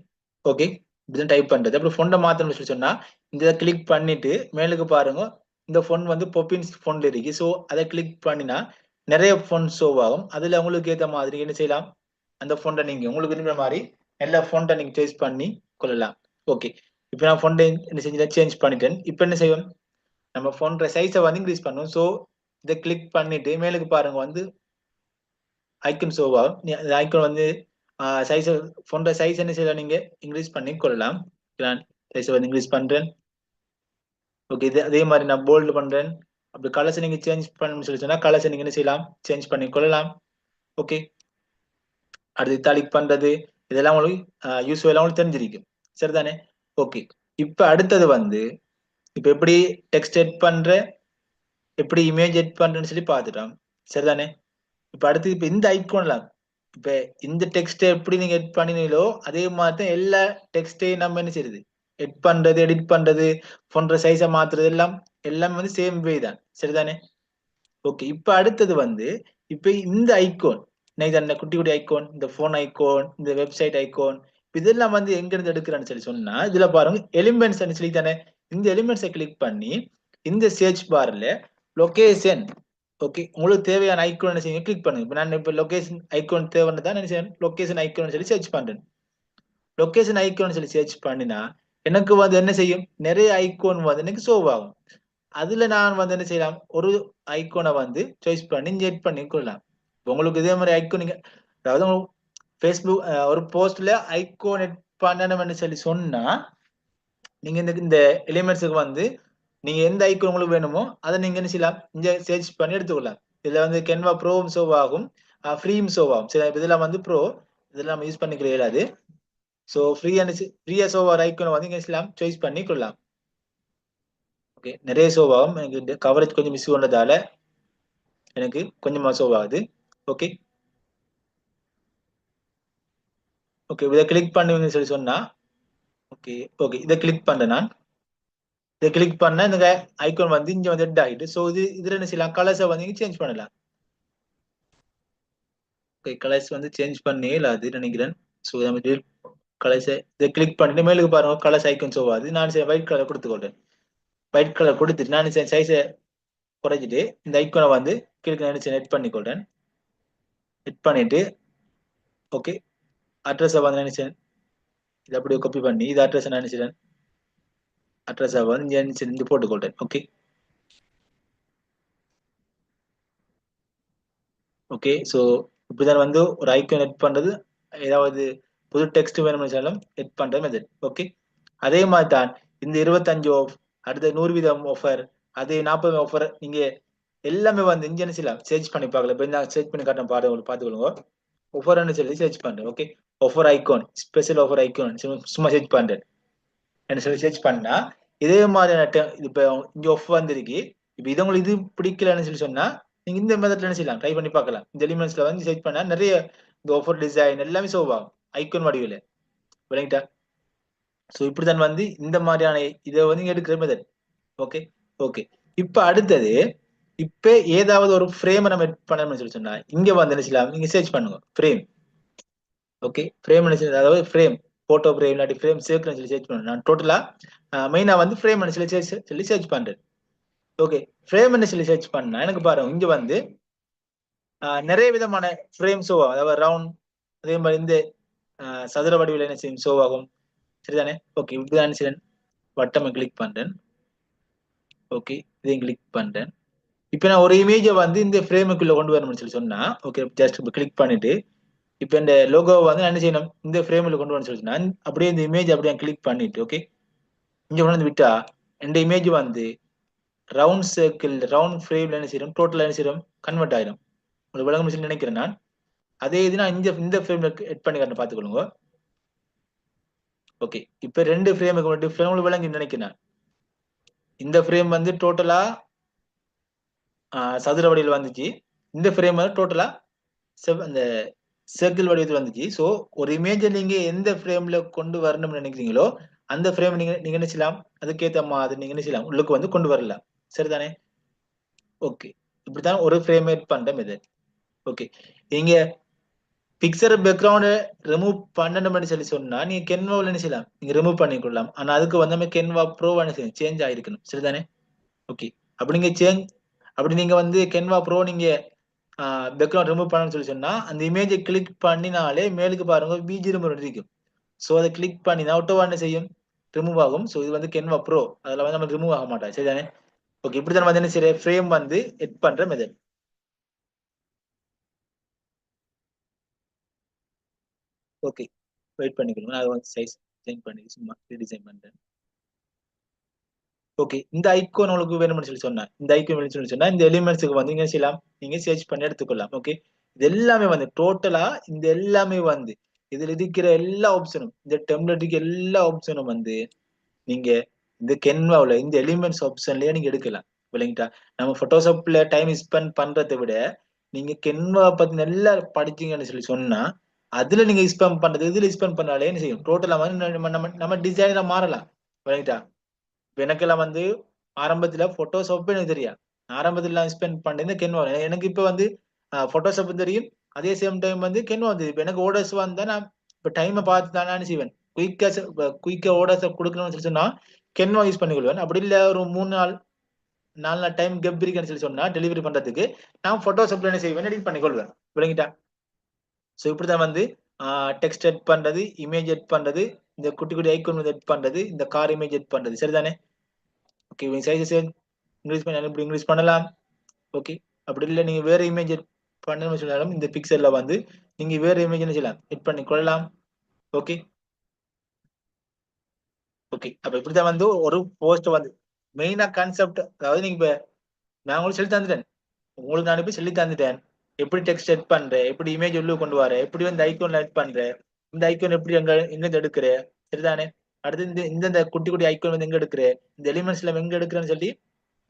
ஓகே, இப்படிதான் டைப் பண்றது. அப்புறம் ஃபொண்டை மாத்தணும்னு சொல்லி சொன்னா இந்த இதை கிளிக் பண்ணிட்டு மேலுக்கு பாருங்க, இந்த ஃபொண்ட் வந்து பொப்பின்ஸ் ஃபொண்ட் இருக்கு. ஸோ அதை கிளிக் பண்ணினா நிறைய ஃபொண்ட் ஷோ ஆகும். அதுல உங்களுக்கு ஏற்ற மாதிரி என்ன செய்யலாம், அந்த ஃபொண்டை நீங்க உங்களுக்கு இருக்கிற மாதிரி எல்லா ஃபொண்டை நீங்க சாய்ஸ் பண்ணி கொள்ளலாம். ஓகே, இப்போ நான் ஃபொண்டை என்ன செஞ்சு சேஞ்ச் பண்ணிட்டேன். இப்போ என்ன செய்வோம், நம்ம ஃபொண்ட் சைஸை வந்து இன்க்ரீஸ் பண்ணுவோம். ஸோ இதை கிளிக் பண்ணிட்டு மேலுக்கு பாருங்க வந்து ஐக்கன் ஷோ ஆகும். இந்த ஐக்கன் வந்து சைஸ் ஃபோன்ற சைஸ் என்ன செய்யலாம், நீங்க இன்க்ரீஸ் பண்ணி கொள்ளலாம். நான் சைஸ் வந்து இன்க்ரீஸ் பண்றேன். ஓகே, இது அதே மாதிரி நான் போல்டு பண்றேன். அப்படி கலர்ஸ் நீங்க சேஞ்ச் பண்ணணும்னு சொல்லி சொன்னா கலர்ஸ் நீங்க என்ன செய்யலாம், சேஞ்ச் பண்ணி கொள்ளலாம். ஓகே, அடுத்து இத்தாலிக் பண்றது இதெல்லாம் உங்களுக்கு யூஸ்வலா உங்களுக்கு தெரிஞ்சிருக்கும். சரிதானே? ஓகே, இப்ப அடுத்தது வந்து இப்ப எப்படி டெக்ஸ்ட் எட் பண்ற, எப்படி இமேஜ் எட் பண்றேன்னு சொல்லி பார்த்துட்டோம். சரிதானே? இப்ப அடுத்து இப்ப இந்த ஐக்கோன்ல இப்ப இந்த டெக்ஸ்ட் எப்படி நீங்க எட் பண்ணினீங்களோ அதே மாதிரி தான் எல்லா டெக்ஸ்டையும் நம்ம என்ன செய்யுது, எட் பண்றது, எடிட் பண்றது, போன்ற சைஸை மாத்துறது எல்லாம் எல்லாமே வந்து சேம் வே தான். சரிதானே? ஓகே, இப்ப அடுத்தது வந்து இப்ப இந்த ஐக்கோன் இந்த குட்டி குட்டி ஐக்கோன், இந்த போன் ஐக்கோன், இந்த வெப்சைட் ஐக்கோன், இதெல்லாம் வந்து எங்க இருந்து எடுக்கிறேன்னு சொல்லி சொன்னா இதுல பாருங்க எலிமெண்ட்ஸ் சொல்லி தானே, இந்த எலிமெண்ட்ஸை கிளிக் பண்ணி இந்த சர்ச் பார்ல லொகேஷன், ஓகே, உங்களுக்கு தேவையான ஐக்கோன் என்ன செய்யுங்க, கிளிக் பண்ணுங்க. இப்ப நான் இப்ப லொகேஷன் ஐக்கோன் தேவைன்னு தான் என்ன செய்யணும், லொகேஷன் ஐக்கோன் சொல்லி சர்ச் பண்றேன். லொகேஷன் ஐக்கோன் சொல்லி சர்ச் பண்ணினா எனக்கு வந்து என்ன செய்யும், நிறைய ஐக்கோன் வந்து எனக்கு ஷோ ஆகும். அதுல நான் வந்து என்ன செய்யலாம், ஒரு ஐக்கோனை வந்து சாய்ஸ் பண்ணி செட் பண்ணி கொள்ளலாம். உங்களுக்கு இதே மாதிரி ஐக்கோன் நீங்க அதாவது ஃபேஸ்புக் ஒரு போஸ்ட்ல ஐக்கோன் எட் பண்ணணும்னு சொல்லி சொன்னா நீங்க இந்த இந்த எலிமெண்ட்ஸுக்கு வந்து நீங்க எந்த ஐக்கோன் உங்களுக்கு வேணுமோ அதை நீங்க என்ன செய்யலாம், இங்க சர்ச் பண்ணி எடுத்துக்கொள்ளலாம். இதுல வந்து கென்வா ப்ரோவும் ஷோ ஆகும், ஃப்ரீயும் ஷோ ஆகும். சரி, இதெல்லாம் வந்து ப்ரோ இதெல்லாம் நம்ம யூஸ் பண்ணிக்கிற இயலாது. ஸோ ஃப்ரீயா ஷோ ஆகிற ஐக்கோனை வந்து இங்க செய்யலாம், சாய்ஸ் பண்ணி கொள்ளலாம். ஓகே, நிறைய ஷோ ஆகும். எனக்கு கவரேஜ் கொஞ்சம் மிஸ் பண்ணதால எனக்கு கொஞ்சமா ஷோ ஆகுது. ஓகே, ஓகே, இதை கிளிக் பண்ணுவீங்கன்னு சொல்லி சொன்னா ஓகே, ஓகே, இதை கிளிக் பண்றேன் நான். இதை கிளிக் பண்ணா இந்த ஐக்கோன் வந்து இங்க வந்து ஹெட் ஆகிட்டு. ஸோ இதுல என்ன செய்யலாம், கலர்ஸை வந்து நீங்க சேஞ்ச் பண்ணலாம். ஓகே, கலர்ஸ் வந்து சேஞ்ச் பண்ணே அது நினைக்கிறேன். ஸோ நம்ம கலர்ஸை இதை கிளிக் பண்ணிட்டு மேலுக்கு பாருங்க கலர்ஸ் ஐக்கன் ஷோ ஆகுது. நான் ஒயிட் கலர் கொடுத்துக்கொள்றேன். ஒயிட் கலர் கொடுத்துட்டு நான் சைஸை குறைச்சிட்டு இந்த ஐக்கோனை வந்து கீழே நினைச்சு நெட் பண்ணிக்கொள்றேன். நெட் பண்ணிட்டு ஓகே, அட்ரஸை வந்து நினைச்சேன் இதை அப்படியே காப்பி பண்ணி இது அட்ரஸ் நினைச்சிட்டேன். அட்ரஸை வந்து இங்க போட்டுக்கொள்றேன். ஓகே, ஓகே, ஸோ இப்படிதான் வந்து ஒரு ஐக்கன் எட் பண்றது, ஏதாவது புது டெக்ஸ்ட் வேணும்னு எட் பண்ற மெத்தட். ஓகே, அதே மாதிரி தான் இந்த 25 ஆஃப், அடுத்த 100% ஆஃபர், அது 40 ஆஃபர், நீங்க எல்லாமே வந்து இங்க என்ன செய்யலாம், சர்ச் பண்ணி பார்க்கலாம். இப்போ நான் சர்ச் பண்ணி காட்டுறேன், பார்த்துக்கொள்ளுங்க. ஆஃபர்னு சொல்லி சர்ச் பண்றேன். Okay, offer icon, special offer icon சும்மா சர்ச் பண்றேன். என்ன சொல்லி சர்ச் பண்ணா இதே மாதிரியான இப்ப இங்க ஆஃப் வந்திருக்கு. இப்ப இது உங்களுக்கு இது பிடிக்கலன்னு சொல்லி சொன்னா நீங்க இந்த மெத்தட்ல என்ன செய்யலாம், ட்ரை பண்ணி பார்க்கலாம். இந்த எலிமெண்ட்ஸ்ல வந்து சர்ச் பண்ணா நிறைய இந்த ஆஃபர் டிசைன் எல்லாமே ஷோ ஆகும் ஐகான் வடிவில. விளங்கிட்டா? சோ இப்படித்தான் வந்து இந்த மாதிரியான இதை வந்து நீங்க எடுக்கிற மெத்தட். Okay, okay. இப்ப அடுத்தது, இப்ப ஏதாவது ஒரு ஃப்ரேம் நம்ம எட் பண்ணணும்னு சொல்லி சொன்னா இங்க வந்து என்ன செய்யலாம், நீங்க சர்ச் பண்ணுங்க ஃப்ரேம். ஓகே, ஃப்ரேம் அதாவது ஃப்ரேம், போட்டோ ஃப்ரேம் இல்லாட்டி ஃப்ரேம் சேர்க்கணும்னு சொல்லி சர்ச் பண்ணணும். நான் டோட்டலா மெயினா வந்து ஃப்ரேம் சொல்லி சர்ச் பண்றேன். ஓகே, ஃப்ரேம் சொல்லி சர்ச் பண்ணா எனக்கு பாருங்க இங்க வந்து நிறைய விதமான ஃப்ரேம் ஷோ ஆகும். அதாவது ரவுண்ட், அதே மாதிரி இந்த சதுர வடிவில் என்ன செய்யும், ஷோ ஆகும். சரிதானே? ஓகே, இப்படிதான் சரி, வட்டம் கிளிக் பண்றேன். ஓகே, இதையும் கிளிக் பண்றேன். இப்ப நான் ஒரு இமேஜை வந்து இந்த ஃப்ரேமுக்குள்ள கொண்டு வரணும்னு சொல்லி சொன்னா, ஓகே ஜஸ்ட் கிளிக் பண்ணிட்டு இப்ப இந்த லோகோவை வந்து என்ன செய்யணும், இந்த ஃப்ரேம்ல கொண்டு வரணும்னு சொல்லி நான் அப்படியே இந்த இமேஜ் அப்படியே கிளிக் பண்ணிட்டு ஓகே இங்க கொண்டு வந்து விட்டா இந்த இமேஜ் வந்து ரவுண்ட் சர்க்கிள், ரவுண்ட் ஃப்ரேம்ல என்ன செய்யறோம், டோட்டல் என்ன செய்யறோம், கன்வெர்ட் ஆயிடும். உங்களுக்கு விளங்க முடிச்சு நினைக்கிறேன் நான். அதே இது நான் இந்த ஃப்ரேம்ல எட் பண்ணி காட்ட பாத்துக்கொள்ளுங்க. ஓகே, இப்ப ரெண்டு ஃப்ரேமுக்கு டிஃபரெண்ட் உங்களுக்கு விளங்கி நினைக்கிறேன். இந்த ஃப்ரேம் வந்து டோட்டலா சதுர வடிவில் வந்துச்சு. இந்த ஃப்ரேம் வந்து டோட்டலா அந்த சர்க்கிள் வடிவத்தில் வந்துச்சு. ஸோ ஒரு இமேஜை நீங்க எந்த ஃப்ரேம்ல கொண்டு வரணும்னு நினைக்கிறீங்களோ அந்த ஃப்ரேம் நீங்க நீங்க என்ன செய்யலாம், அதுக்கேற்ற மாதிரி நீங்க என்ன செய்யலாம், உள்ளுக்கு வந்து கொண்டு வரலாம். சரிதானே? ஓகே, இப்படித்தான் ஒரு ஃப்ரேம் எட் பண்ற மெத்தட். ஓகே, நீங்க பிக்சர் பேக்ரவுண்ட் ரிமூவ் பண்ணணும்னு சொல்லி சொன்னா நீங்க கென்வாவில் என்ன செய்யலாம், நீங்க ரிமூவ் பண்ணிக்கொள்ளலாம். ஆனா அதுக்கு வந்து நம்ம கென்வா ப்ரோ சேஞ்ச் ஆயிருக்கணும். சரிதானே? ஓகே, அப்படி நீங்க அப்படி நீங்க வந்து கென்வா ப்ரோ நீங்க பேக்ரவுண்ட் ரிமூவ் பண்ணணும்னு சொல்லி சொன்னா அந்த இமேஜை கிளிக் பண்ணினாலே மேலுக்கு பாருங்க பிஜி ரிமூவ் இருக்கும். ஸோ அதை கிளிக் பண்ணி ஆட்டோவா என்ன செய்யும், ரிமூவ் ஆகும். ஸோ இது வந்து கென்வா ப்ரோ, அதில் வந்து நம்ம ரிமூவ் ஆக மாட்டோம். சரிதானே? ஓகே, இப்படி தான் வந்து என்ன சரி ஃப்ரேம் வந்து எட் பண்ற மெத்தட். ஓகே, வெயிட் பண்ணிக்கணும். நான் வந்து சைஸ் சேஞ்ச் பண்ணி சும்மா ரீடிசைன் பண்றேன். ஓகே, இந்த ஐக்கோன் உங்களுக்கு வேணும்னு சொல்லி சொன்னா, இந்த ஐக்கோன் வேணும்னு சொல்லி சொன்னா இந்த எலிமெண்ட்ஸுக்கு வந்து நீங்க செய்யலாம், நீங்க சர்ச் பண்ணி எடுத்துக்கொள்ளலாம். ஓகே, இது எல்லாமே வந்து டோட்டலா இந்த எல்லாமே வந்து இதுல இருக்கிற எல்லா ஆப்ஷனும், இந்த டெம்ப்ளேட்டுக்கு எல்லா ஆப்ஷனும் வந்து நீங்க இந்த கென்வாவில் இந்த எலிமெண்ட்ஸ் ஆப்ஷன்லயே நீங்க எடுக்கலாம். விளங்கிட்டா? நம்ம போட்டோஷாப்ல டைம் ஸ்பெண்ட் பண்றதை விட நீங்க கென்வா பத்தி நல்லா படிச்சீங்கன்னு சொல்லி சொன்னா அதுல நீங்க ஸ்பெண்ட் பண்றது இதுல ஸ்பெண்ட் பண்ணாலே என்ன செய்யும், டோட்டலா வந்து நம்ம டிசைனரா மாறலாம். விளங்கிட்டா? எனக்கெல்லாம் வந்து ஆரம்பத்துல போட்டோஷாப் எனக்கு தெரியும். ஆரம்பத்துல நான் ஸ்பெண்ட் பண்ணது கென்வா. எனக்கு இப்ப வந்து போட்டோஷாப் தெரியும். அதே சேம் டைம் வந்து கென்வா வந்து இப்ப எனக்கு ஓர்டர்ஸ் வந்தா நான் இப்ப டைமை பார்த்து தான் நான் செய்வேன். குயிக்கா ஓர்டர்ஸ் கொடுக்கணும்னு சொல்லி சொன்னா கென்வா யூஸ் பண்ணிக்கொள்வேன். அப்படி இல்ல ஒரு 3 நாள் 4 நாள் டைம் கெப் இருக்குன்னு சொல்லி சொன்னா டெலிவரி பண்றதுக்கு நான் போட்டோஷாப்ல என்ன செய்வேன், எடிட் பண்ணிக்கொள்வேன். விளங்கிட்டா? சோ இப்படிதான் வந்து டெக்ஸ்ட் எட் பண்றது, இமேஜ் எட் பண்றது, இந்த குட்டி குட்டி ஐக்கன் எட் பண்றது, இந்த கார் இமேஜ் எட் பண்றது. சரிதானே? ஓகே, சைஸஸ் இன்க்ரீஸ் பண்ணி இப்படி இன்க்ரீஸ் பண்ணலாம். ஓகே, அப்படி இல்லை நீங்க வேற இமேஜ் பண்ணணும்னு சொன்னாலும் இந்த பிக்சல்ல வந்து நீங்க வேற இமேஜ் என்ன செய்யலாம், எட் பண்ணி கொள்ளலாம். Okay, okay. அப்ப இப்படிதான் வந்து ஒரு போஸ்ட் வந்து மெயினா கான்செப்ட். அதாவது நீங்க இப்ப நான் உங்களுக்கு சொல்லி தந்துட்டேன், உங்களுக்கு நான் போய் சொல்லி தந்துட்டேன் எப்படி டெக்ஸ்ட் எட் பண்றேன், எப்படி இமேஜ் உள்ள கொண்டு வரேன், எப்படி வந்து ஐக்கோன் எட் பண்றேன், இந்த ஐக்கோன் எப்படி எங்க எடுக்கிறேன். சரிதானே? அடுத்து இந்த குட்டி குட்டி ஐக்கோன் வந்து எங்க எடுக்கிறேன், இந்த எலிமெண்ட்ஸ்ல எங்க எடுக்கிறேன்னு சொல்லி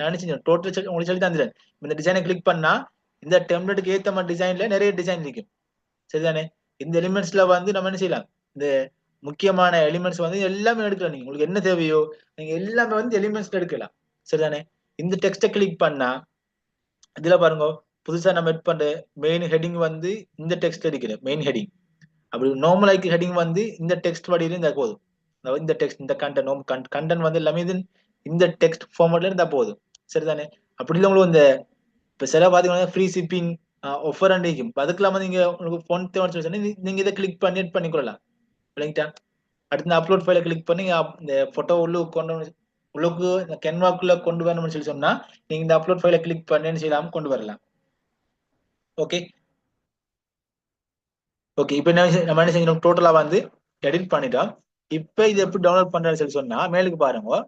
நான் செஞ்சேன். டோட்டல் உங்களுக்கு சொல்லி தந்துட்டேன். இந்த டிசைனை கிளிக் பண்ணா இந்த டெம்ப்ளேட்டுக்கு ஏத்த மாதிரி டிசைன்ல நிறைய டிசைன் இருக்கும். சரிதானே? இந்த எலிமெண்ட்ஸ்ல வந்து நம்ம என்ன செய்யலாம், இந்த முக்கியமான எலிமெண்ட்ஸ் வந்து எல்லாமே எடுக்கலாம். நீங்க உங்களுக்கு என்ன தேவையோ நீங்க எல்லாமே வந்து எலிமெண்ட்ஸ்ல எடுக்கலாம். சரிதானே? இந்த டெக்ஸ்ட கிளிக் பண்ணா இதுல பாருங்க, புதுசா நம்ம எட் பண்ற மெயின் ஹெட்டிங் வந்து இந்த டெக்ஸ்ட் எடுக்கிறேன் மெயின் ஹெட்டிங். அப்படி நார்மல் ஐக்கு ஹெட்டிங் வந்து இந்த டெக்ஸ்ட் வடியில இருந்தா போதும். அதாவது இந்த டெக்ஸ்ட், இந்த கண்டென்ட் வந்து எல்லாமே இந்த டெக்ஸ்ட் ஃபார்மேட்ல இருந்தா போதும். சரிதானே? அப்படி இல்லை உங்களுக்கு இந்த இப்ப சில பாத்தீங்கன்னா ஃப்ரீ ஷிப்பிங் ஆஃபர் அண்ட் இருக்கும். அதுக்கெல்லாம் வந்து நீங்க உங்களுக்கு ஃபோன் தேவைன்னு சொல்லி நீங்க இதை கிளிக் பண்ணி எட் பண்ணிக்கொள்ளலாம். இல்லைங்கிட்டா? அடுத்து இந்த அப்லோட் ஃபைலை கிளிக் பண்ணி இந்த போட்டோ உள்ளுக்கு இந்த கென்வாக்குள்ள கொண்டு வரணும்னு சொல்லி சொன்னா நீங்க இந்த அப்லோட் ஃபைலை கிளிக் பண்ணி செய்யலாம், கொண்டு வரலாம். ஓகே, ஓகே, இப்போ நம்ம என்ன செஞ்சோம், டோட்டலா வந்து எடிட் பண்ணிட்டோம். இப்போ இது எப்படி டவுன்லோட் பண்றேன்னு சொல்லி சொன்னா மேலுக்கு பாருங்க.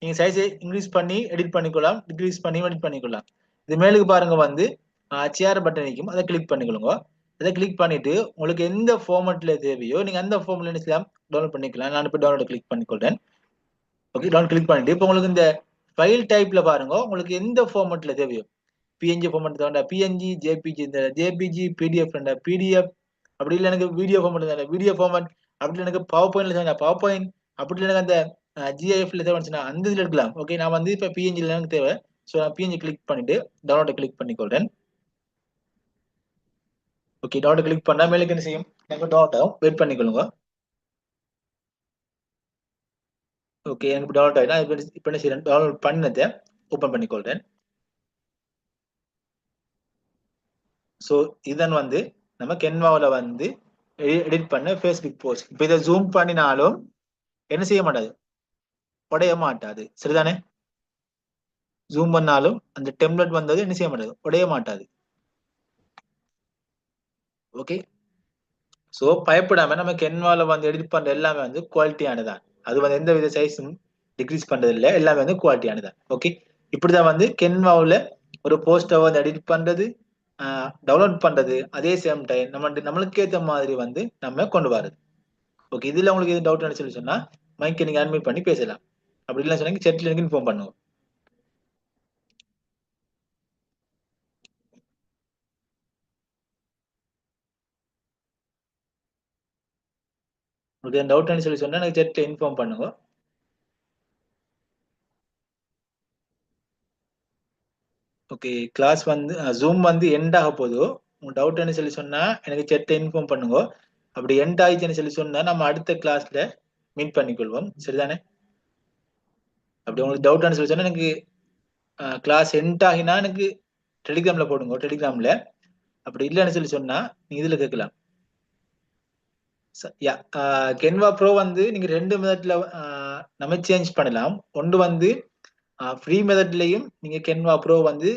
நீங்க சைஸை இன்க்ரீஸ் பண்ணி எடிட் பண்ணிக்கலாம், டிக்ரீஸ் பண்ணி எடிட் பண்ணிக்கலாம். இது மேலுக்கு பாருங்க வந்து சேர் பட்டன் இருக்கும், அதை கிளிக் பண்ணிக்கொள்ளுங்க. அதை கிளிக் பண்ணிட்டு உங்களுக்கு எந்த ஃபார்மட்ல தேவையோ நீங்க அந்த ஃபார்ம்ல என்ன செய்யலாம், டவுன்லோட் பண்ணிக்கலாம். நான் இப்போ டவுன்லோட் கிளிக் பண்ணிக்கொள்றேன். ஓகே, டவுன் கிளிக் பண்ணிட்டு இப்போ உங்களுக்கு இந்த ஃபைல் டைப்ல பாருங்க, உங்களுக்கு எந்த ஃபார்மட்ல தேவையோ, பிஎன்ஜி ஃபார்மட் தாண்டா பிஎன்ஜி, ஜேபிஜி இந்த ஜேபிஜி, பிடிஎஃப் பிடிஎஃப், அப்படி இல்லை எனக்கு வீடியோ ஃபார்மட் தானே வீடியோ ஃபார்மட், அப்படி எனக்கு பவர் பாயிண்ட்ல தானே பவர் பாயிண்ட், அப்படி எனக்கு அந்த ஜிஐஎஃப்ல தேவைச்சுன்னா அந்த இதுல எடுக்கலாம். ஓகே, நான் வந்து இப்ப பிஎன்ஜில எனக்கு தேவை. ஸோ நான் பிஎன்ஜி கிளிக் பண்ணிட்டு டவுன்லோட கிளிக் பண்ணிக்கொள்றேன். ஓகே, டவுன்லோட் கிளிக் பண்ணா மேலுக்கு என்ன செய்யும், எனக்கு டவுன்லோட் ஆகும். வெயிட் பண்ணிக்கொள்ளுங்க. ஓகே, எனக்கு டவுன்லோட் ஆகிடும். இப்போ என்ன செய்யறேன், டவுன்லோட் பண்ணதை ஓப்பன் பண்ணிக்கொள்றேன். ஸோ இதன் வந்து நம்ம கென்வாவில் வந்து எடிட் பண்ண ஃபேஸ்புக் போஸ்ட். இப்போ இதை ஜூம் பண்ணினாலும் என்ன செய்ய மாட்டாது, உடைய மாட்டாது. சரிதானே? ஜூம் பண்ணாலும் அந்த டெம்ப்ளேட் வந்தது என்ன செய்ய மாட்டாது, உடைய மாட்டாது. ஓகே, ஸோ பயப்படாம நம்ம கென்வால வந்து எடிட் பண்ற எல்லாமே வந்து குவாலிட்டியானதான். அது வந்து எந்த வித சைஸும் டிக்ரீஸ் பண்றது இல்லை, எல்லாமே வந்து குவாலிட்டியானதான். ஓகே, இப்படிதான் வந்து கென்வாவில் ஒரு போஸ்டை வந்து எடிட் பண்றது, டவுன்லோட் பண்றது, அதே சேம் டைம் நம்மளுக்கு ஏற்ற மாதிரி வந்து நம்ம கொண்டு வரது. ஓகே, இதுல உங்களுக்கு எது டவுட் சொல்லி சொன்னா மைக்கை நீங்க அட்மிட் பண்ணி பேசலாம். அப்படி இல்லை சொன்னீங்க செட்ல எனக்கு இன்ஃபார்ம் பண்ணுவோம். உங்களுக்கு டவுட்னு சொல்லி சொன்னா எனக்கு செட்ல இன்ஃபார்ம் பண்ணுங்க. ஓகே, கிளாஸ் வந்து ஜூம் வந்து எண்ட் ஆக போதோ, உங்க டவுட்னு சொல்லி சொன்னா எனக்கு செட்டை இன்ஃபார்ம் பண்ணுங்க. அப்படி எண்ட் ஆயிடுச்சுன்னு சொல்லி சொன்னா நம்ம அடுத்த கிளாஸ்ல மீட் பண்ணிக்கொள்வோம். சரிதானே? அப்படி உங்களுக்கு டவுட்னு சொல்லி சொன்னா எனக்கு கிளாஸ் எண்ட் ஆகினா எனக்கு டெலிகிராம்ல போடுங்க, டெலிகிராம்ல. அப்படி இல்லைன்னு சொல்லி சொன்னா நீங்க இதுல கேட்கலாம். கென்வா ப்ரோ வந்து நீங்க ரெண்டு மெத்தட்ல நம்ம சேஞ்ச் பண்ணலாம். ஒன்று வந்து ஃப்ரீ மெத்தட்லயும் நீங்க கென்வா ப்ரோ வந்து